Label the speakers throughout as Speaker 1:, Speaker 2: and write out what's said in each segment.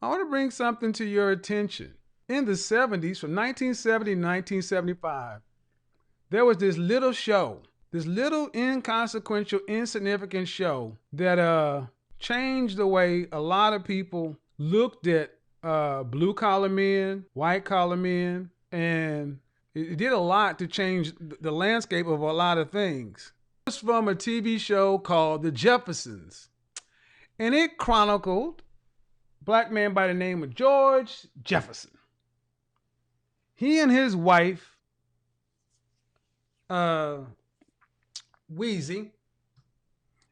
Speaker 1: I want to bring something to your attention. In the 70s, from 1970 to 1975, there was this little show, this little inconsequential, insignificant show that changed the way a lot of people looked at blue collar men, white collar men, and it did a lot to change the landscape of a lot of things. It was from a TV show called The Jeffersons, and it chronicled a black man by the name of George Jefferson. He and his wife, Wheezy,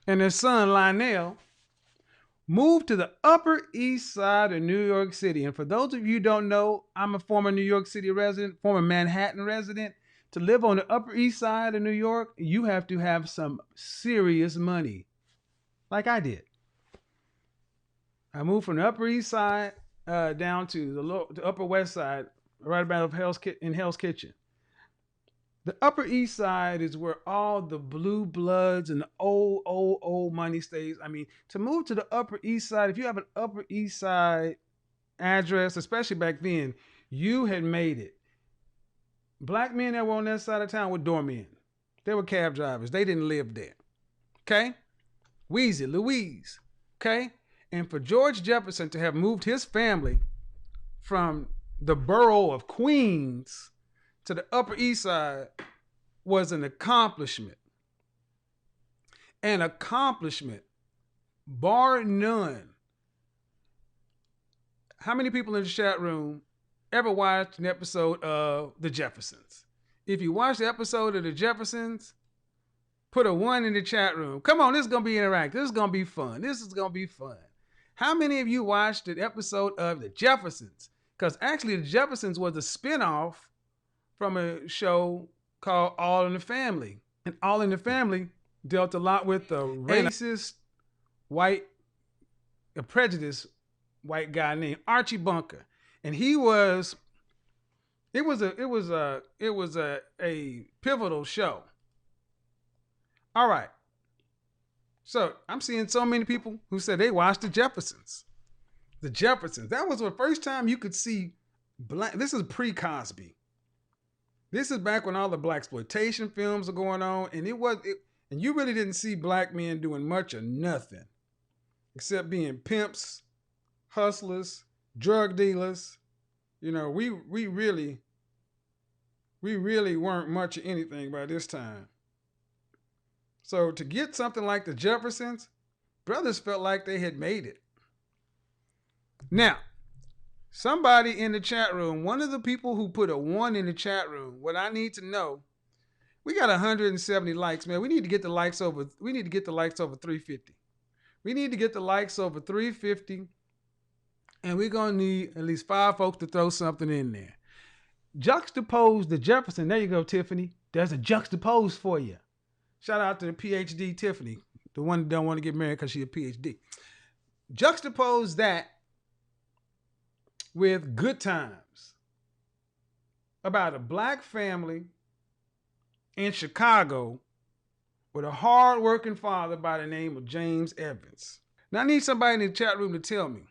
Speaker 1: and their son Lionel moved to the Upper East Side of New York City. And for those of you who don't know, I'm a former New York City resident, former Manhattan resident. To live on the Upper East Side of New York, you have to have some serious money, like I did. I moved from the Upper East Side down to the Upper West Side, right about Hell's Kitchen. The Upper East Side is where all the blue bloods and the old money stays. I mean, to move to the Upper East Side, if you have an Upper East Side address, especially back then, you had made it. Black men that were on that side of town were doormen. They were cab drivers. They didn't live there. Okay? Wheezy, Louise. Okay? And for George Jefferson to have moved his family from the borough of Queens to the Upper East Side was an accomplishment. An accomplishment, bar none. How many people in the chat room ever watched an episode of The Jeffersons? If you watched the episode of The Jeffersons, put a 1 in the chat room. Come on, this is going to be interactive. This is going to be fun. This is going to be fun. How many of you watched an episode of The Jeffersons? Because actually, The Jeffersons was a spinoff from a show called All in the Family. And All in the Family dealt a lot with the racist, prejudiced white guy named Archie Bunker. And it was a pivotal show. All right. So I'm seeing so many people who said they watched The Jeffersons. The Jeffersons. That was the first time you could see black. This is pre-Cosby. This is back when all the blaxploitation films are going on, and and you really didn't see black men doing much or nothing except being pimps, hustlers, drug dealers. You know, we really weren't much of anything by this time. So to get something like The Jeffersons, brothers felt like they had made it. Now, somebody in the chat room, one of the people who put a 1 in the chat room, what I need to know, we got 170 likes, man. We need to get the likes over 350. We need to get the likes over 350. And we're going to need at least 5 folks to throw something in there. Juxtapose The Jefferson. There you go, Tiffany. There's a juxtapose for you. Shout out to the PhD Tiffany, the one that don't want to get married because she's a PhD. Juxtapose that with Good Times, about a black family in Chicago with a hard-working father by the name of James Evans. Now I need somebody in the chat room to tell me,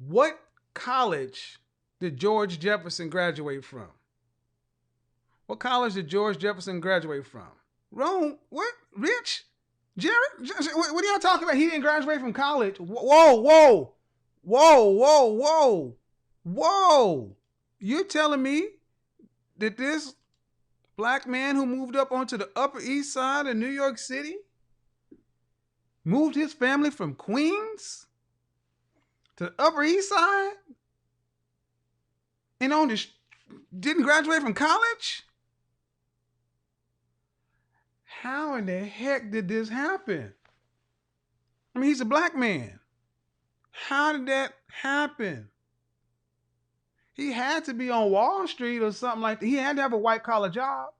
Speaker 1: what college did George Jefferson graduate from? What college did George Jefferson graduate from? Rome? What? Rich? Jared? What are y'all talking about? He didn't graduate from college. Whoa. You're telling me that this black man who moved up onto the Upper East Side of New York City moved his family from Queens to the Upper East Side and didn't graduate from college? How in the heck did this happen? I mean, he's a black man. How did that happen? He had to be on Wall Street or something like that. He had to have a white collar job.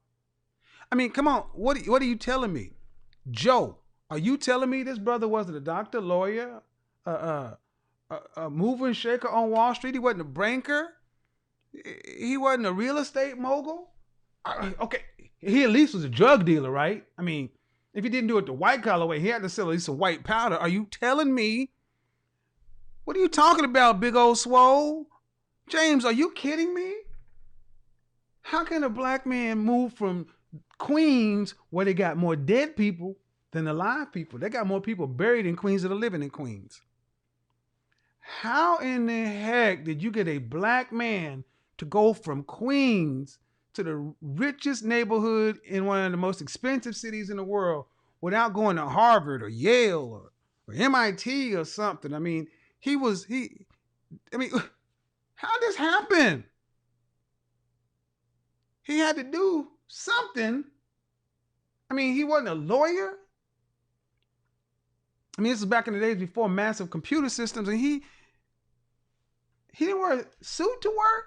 Speaker 1: I mean, come on. What are you telling me? Joe, are you telling me this brother wasn't a doctor, lawyer, a mover and shaker on Wall Street? He wasn't a banker? He wasn't a real estate mogul? Okay, he at least was a drug dealer, right? I mean, if he didn't do it the white collar way, he had to sell at least some white powder. Are you telling me What are you talking about, big old swole? James, are you kidding me? How can a black man move from Queens, where they got more dead people than alive people? They got more people buried in Queens than are living in Queens. How in the heck did you get a black man to go from Queens to the richest neighborhood in one of the most expensive cities in the world without going to Harvard or Yale or MIT or something? I mean, I mean, how did this happen? He had to do something. I mean, he wasn't a lawyer. I mean, this was back in the days before massive computer systems, and he didn't wear a suit to work.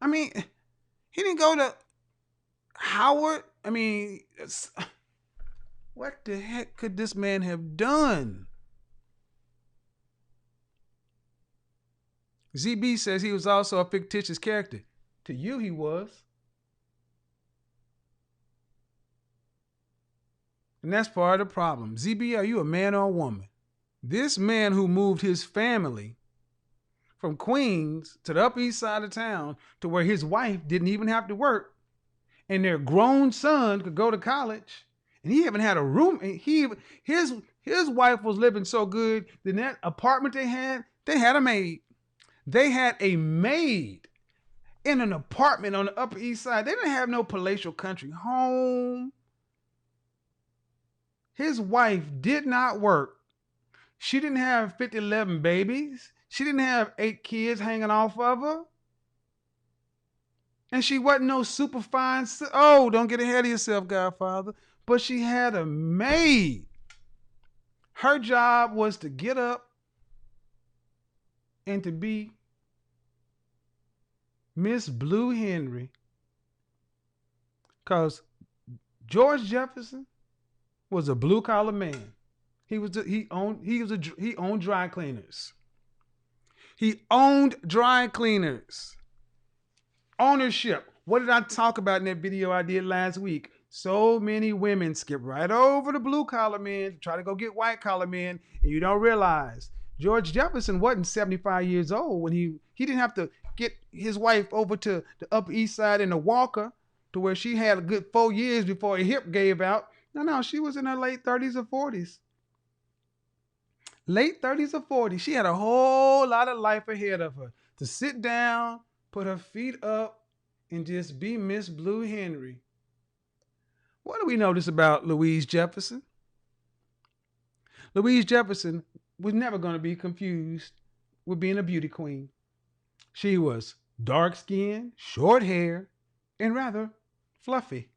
Speaker 1: I mean, he didn't go to Howard. I mean, what the heck could this man have done? ZB says he was also a fictitious character. To you, he was. And that's part of the problem. ZB, are you a man or a woman? This man who moved his family from Queens to the Upper East Side of town to where his wife didn't even have to work and their grown son could go to college, and he even had a room. And his wife was living so good that in that apartment they had a maid. They had a maid in an apartment on the Upper East Side. They didn't have no palatial country home. His wife did not work. She didn't have 11 babies. She didn't have 8 kids hanging off of her. And she wasn't no super fine. Oh, don't get ahead of yourself, Godfather. But she had a maid. Her job was to get up and to be Miss Blue Henry. Because George Jefferson was a blue collar man. He owned dry cleaners. He owned dry cleaners. Ownership. What did I talk about in that video I did last week? So many women skip right over the blue collar men to try to go get white collar men, and you don't realize George Jefferson wasn't 75 years old when he didn't have to get his wife over to the Upper East Side in a walker to where she had a good 4 years before her hip gave out. No, she was in her late 30s or 40s. Late 30s or 40s. She had a whole lot of life ahead of her to sit down, put her feet up, and just be Miss Blue Henry. What do we notice about Louise Jefferson? Louise Jefferson was never going to be confused with being a beauty queen. She was dark-skinned, short hair, and rather fluffy.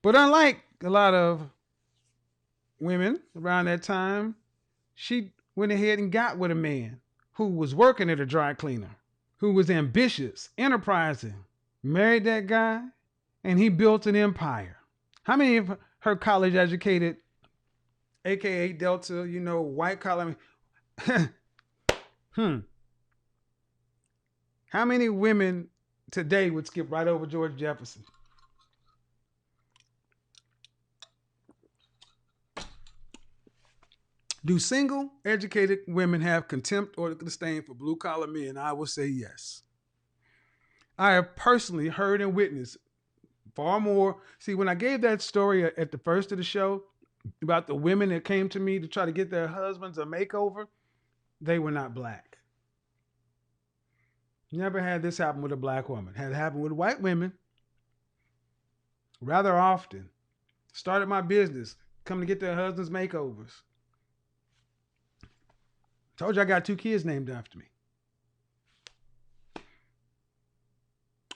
Speaker 1: But unlike a lot of women around that time, she went ahead and got with a man who was working at a dry cleaner, who was ambitious, enterprising, married that guy, and he built an empire. How many of her college educated, AKA Delta, white collar, how many women today would skip right over George Jefferson? Do single, educated women have contempt or disdain for blue-collar men? I will say yes. I have personally heard and witnessed far more. See, when I gave that story at the first of the show about the women that came to me to try to get their husbands a makeover, they were not black. Never had this happen with a black woman. Had it happen with white women rather often. Started my business, coming to get their husbands makeovers. Told you I got 2 kids named after me.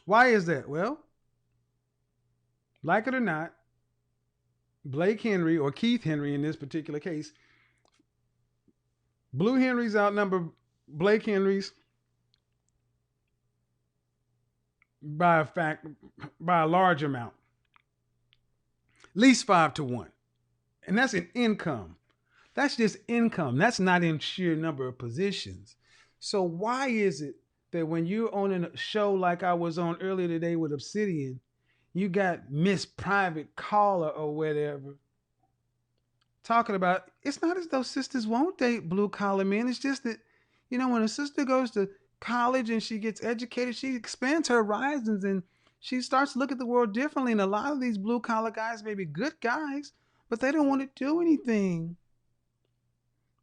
Speaker 1: Why is that? Well, like it or not, Blake Henry, or Keith Henry in this particular case, Blue Henrys outnumber Blake Henrys by a large amount. At least 5-1. And that's in income. That's just income. That's not in sheer number of positions. So why is it that when you're on a show like I was on earlier today with Obsidian, you got Miss Private Caller or whatever talking about it's not as though sisters won't date blue collar men. It's just that, when a sister goes to college and she gets educated, she expands her horizons and she starts to look at the world differently. And a lot of these blue collar guys may be good guys, but they don't want to do anything.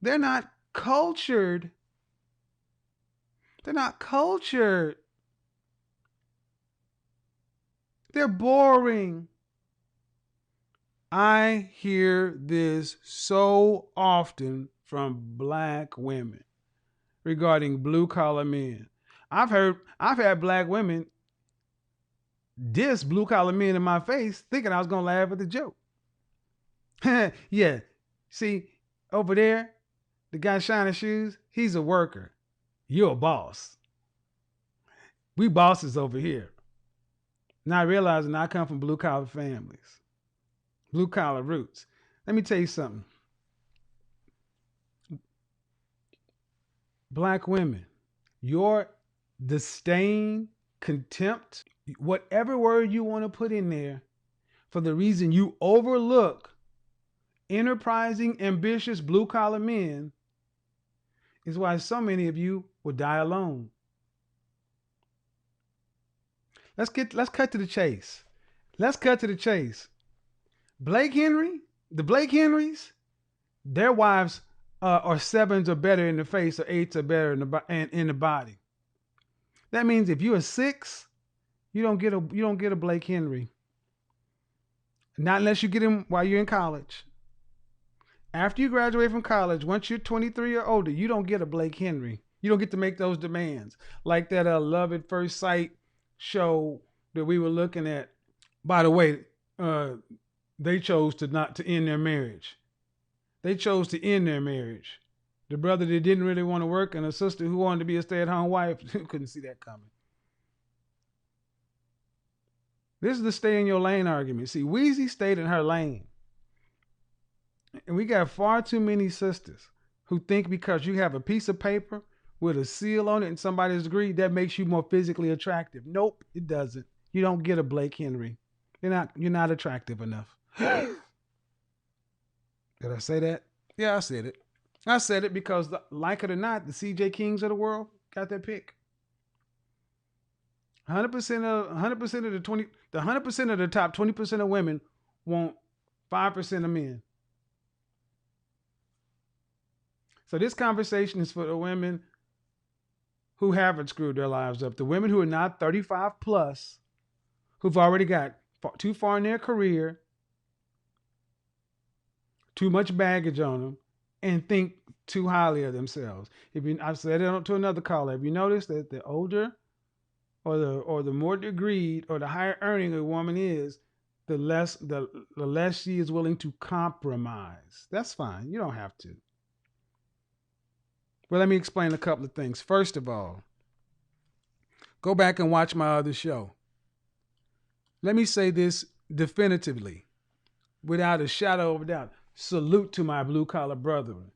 Speaker 1: They're not cultured. They're not cultured. They're boring. I hear this so often from black women regarding blue collar men. I've had black women diss blue collar men in my face thinking I was going to laugh at the joke. Yeah. See, over there, the guy shining shoes, he's a worker. You're a boss. We bosses over here. Not realizing I come from blue collar families, blue collar roots. Let me tell you something. Black women, your disdain, contempt, whatever word you want to put in there, for the reason you overlook enterprising, ambitious blue collar men, is why so many of you will die alone. Let's cut to the chase. Let's cut to the chase. Blake Henry, the Blake Henrys, their wives are sevens or better in the face, or eights or better in the body. That means if you're a six, you don't get a Blake Henry. Not unless you get him while you're in college. After you graduate from college, once you're 23 or older, you don't get a Blake Henry. You don't get to make those demands. Like that Love at First Sight show that we were looking at. By the way, they chose to end their marriage. They chose to end their marriage. The brother that didn't really want to work and a sister who wanted to be a stay-at-home wife couldn't see that coming. This is the stay in your lane argument. See, Weezy stayed in her lane. And we got far too many sisters who think because you have a piece of paper with a seal on it and somebody's degree, that makes you more physically attractive. Nope, it doesn't. You don't get a Blake Henry. You're not attractive enough. Did I say that? Yeah, I said it. I said it because, like it or not, the CJ Kings of the world got that pick. 100% of the top 20% of women want 5% of men. So this conversation is for the women who haven't screwed their lives up. The women who are not 35 plus, who've already got too far in their career, too much baggage on them, and think too highly of themselves. I've said it to another caller. Have you noticed that the older or the more degreed or the higher earning a woman is, the less she is willing to compromise? That's fine. You don't have to. Well, let me explain a couple of things. First of all, go back and watch my other show. Let me say this definitively, without a shadow of a doubt. Salute to my blue collar brethren.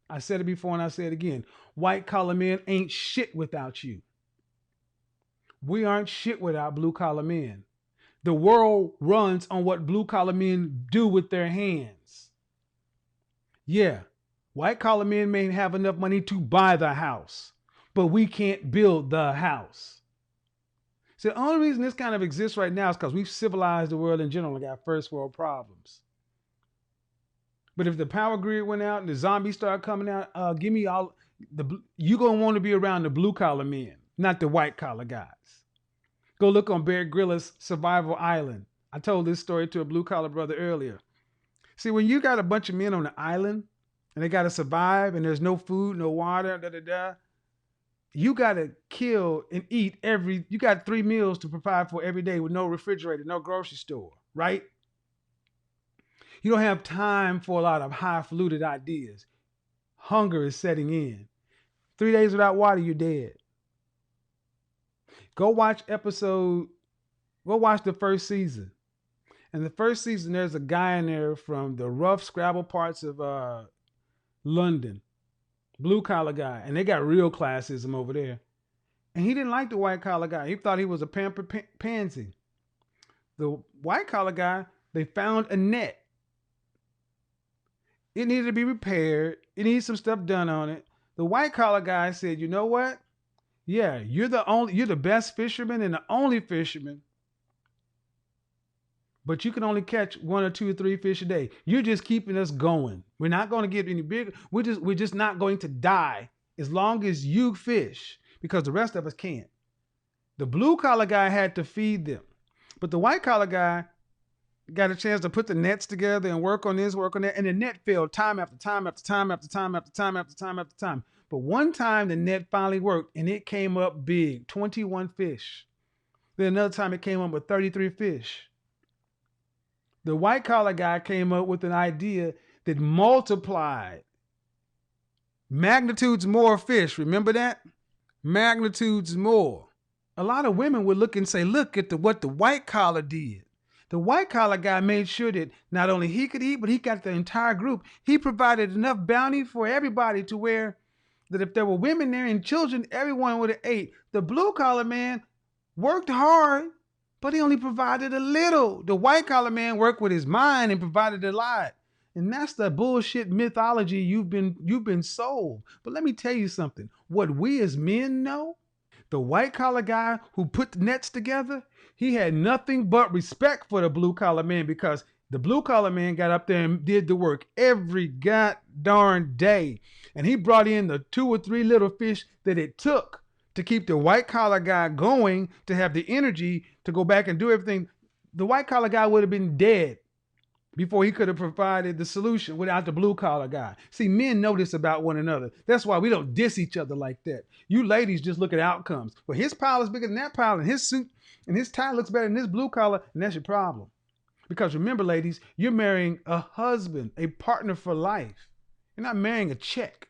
Speaker 1: I said it before and I say it again. White collar men ain't shit without you. We aren't shit without blue collar men. The world runs on what blue collar men do with their hands. Yeah, white collar men may have enough money to buy the house, but we can't build the house. So the only reason this kind of exists right now is because we've civilized the world in general and got first world problems. But if the power grid went out and the zombies start coming out, give me all you're gonna want to be around the blue collar men, not the white collar guys. Go look on Bear Grylls' Survival Island. I told this story to a blue collar brother earlier. See, when you got a bunch of men on the island and they got to survive and there's no food, no water, you got to kill and eat you got 3 meals to provide for every day with no refrigerator, no grocery store, right? You don't have time for a lot of highfalutin ideas. Hunger is setting in. 3 days without water, you're dead. Go watch the first season. In the first season, there's a guy in there from the rough scrabble parts of London, blue collar guy, and they got real classism over there. And he didn't like the white collar guy. He thought he was a pampered pansy. The white collar guy, they found a net. It needed to be repaired. It needs some stuff done on it. The white collar guy said, you know what? Yeah, you're the best fisherman and the only fisherman, but you can only catch one or two or three fish a day. You're just keeping us going. We're not going to get any bigger. We're just not going to die as long as you fish, because the rest of us can't. The blue collar guy had to feed them, but the white collar guy got a chance to put the nets together and work on this, work on that, and the net failed time after time after time after time after time after time after time. But one time the net finally worked and it came up big, 21 fish. Then another time it came up with 33 fish. The white collar guy came up with an idea that multiplied magnitudes more fish. Remember that? Magnitudes more. A lot of women would look and say, look at what the white collar did. The white collar guy made sure that not only he could eat, but he got the entire group. He provided enough bounty for everybody to where that if there were women there and children, everyone would have ate. The blue collar man worked hard, but he only provided a little. The white collar man worked with his mind and provided a lot. And that's the bullshit mythology you've been sold. But let me tell you something. What we as men know, the white collar guy who put the nets together, he had nothing but respect for the blue collar man, because the blue collar man got up there and did the work every god darn day. And he brought in the 2 or 3 little fish that it took to keep the white collar guy going, to have the energy to go back and do everything. The white collar guy would have been dead before he could have provided the solution without the blue collar guy. See, men know this about one another. That's why we don't diss each other like that. You ladies just look at outcomes. Well, his pile is bigger than that pile, and his suit and his tie looks better than this blue collar, and that's your problem. Because remember, ladies, you're marrying a husband, a partner for life. You're not marrying a check.